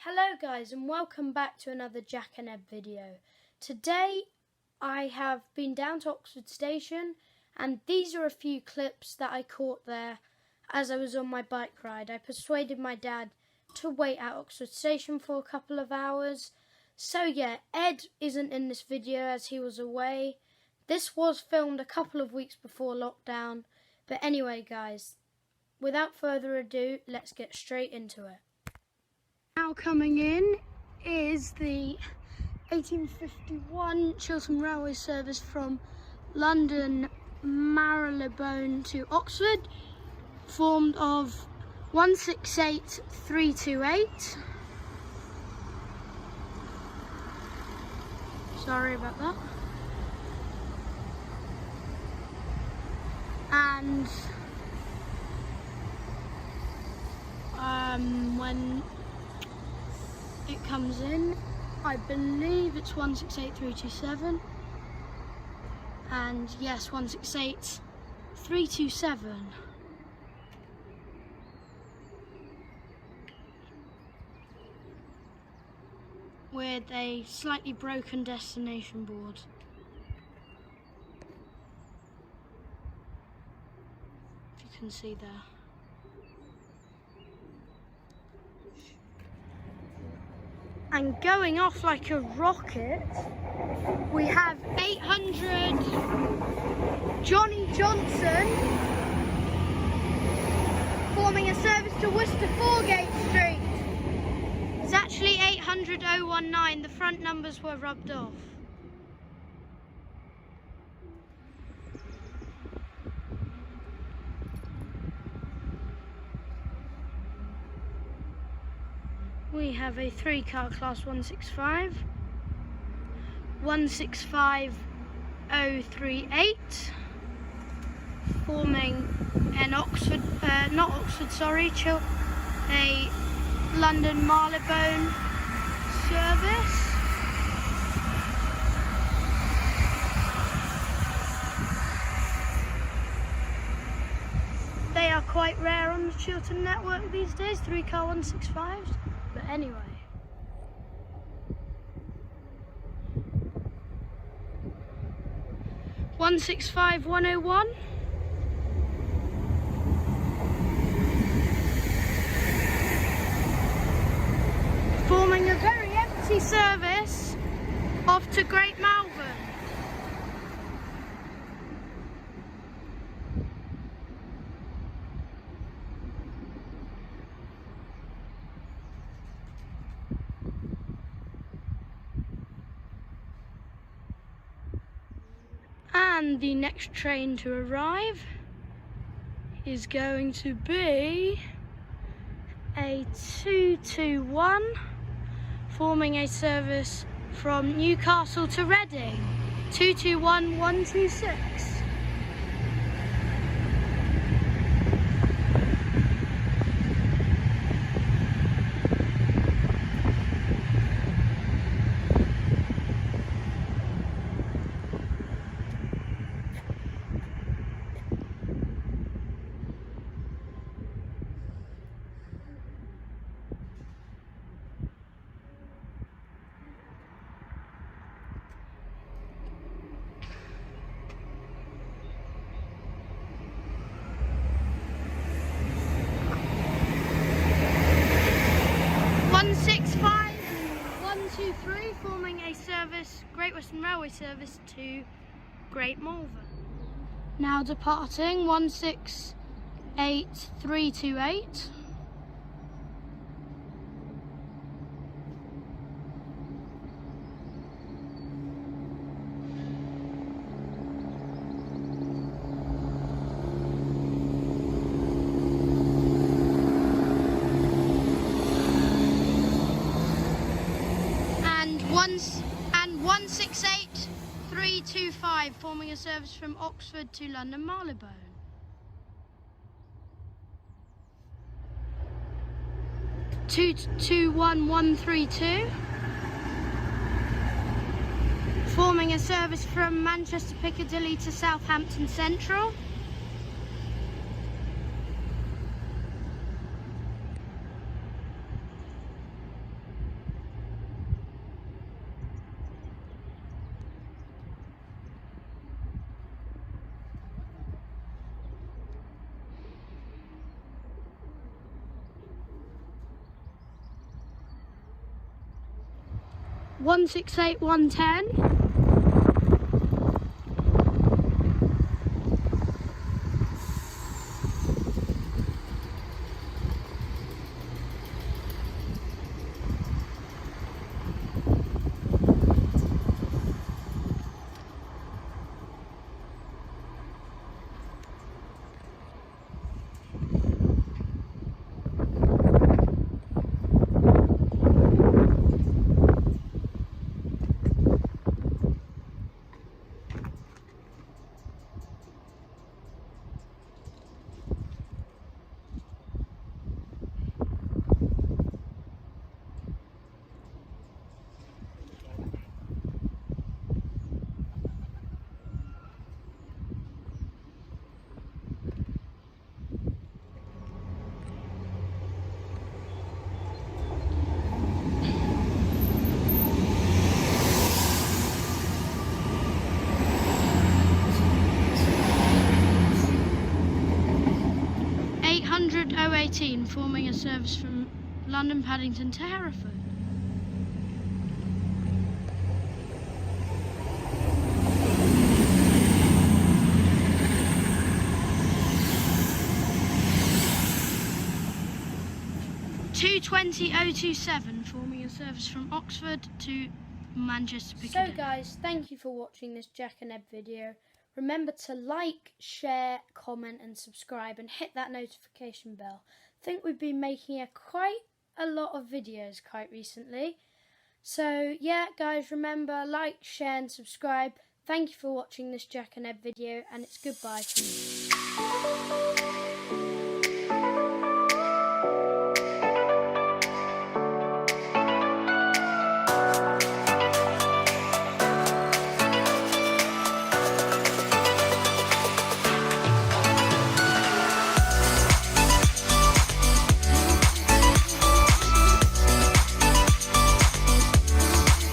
Hello guys and welcome back to another Jack and Ed video. Today I have been down to Oxford Station and these are a few clips that I caught there as I was on my bike ride. I persuaded my dad to wait at Oxford Station for a couple of hours. So yeah, Ed isn't in this video as he was away. This was filmed a couple of weeks before lockdown. But anyway guys, without further ado, let's get straight into it. Now coming in is the 1851 Chiltern Railways service from London Marylebone to Oxford, formed of 168328. Sorry about that. And when it comes in, I believe it's 168327, and yes, 168327. With a slightly broken destination board. If you can see there. And going off like a rocket, we have 800 Johnny Johnson forming a service to Worcester Foregate Street. It's actually 800 019, the front numbers were rubbed off. We have a 3-car class 165, 165038, forming an a London Marylebone service. They are quite rare on the Chiltern network these days, 3-car 165s. But anyway, one 165-101, forming a very empty service off to Great Malvern. And the next train to arrive is going to be a 221, forming a service from Newcastle to Reading, 221126. Forming a service, Great Western Railway service to Great Malvern. Now departing 168328. And 168325, forming a service from Oxford to London Marylebone. Two 21132, forming a service from Manchester Piccadilly to Southampton Central. 168 110. Forming a service from London Paddington to Hereford. (220.027) forming a service from Oxford to Manchester Piccadilly. So guys, thank you for watching this Jack and Eb video. Remember to like, share, comment and subscribe and hit that notification bell. I think we've been making quite a lot of videos quite recently. So yeah guys, remember like, share and subscribe. Thank you for watching this Jack and Eb video, and it's goodbye from me.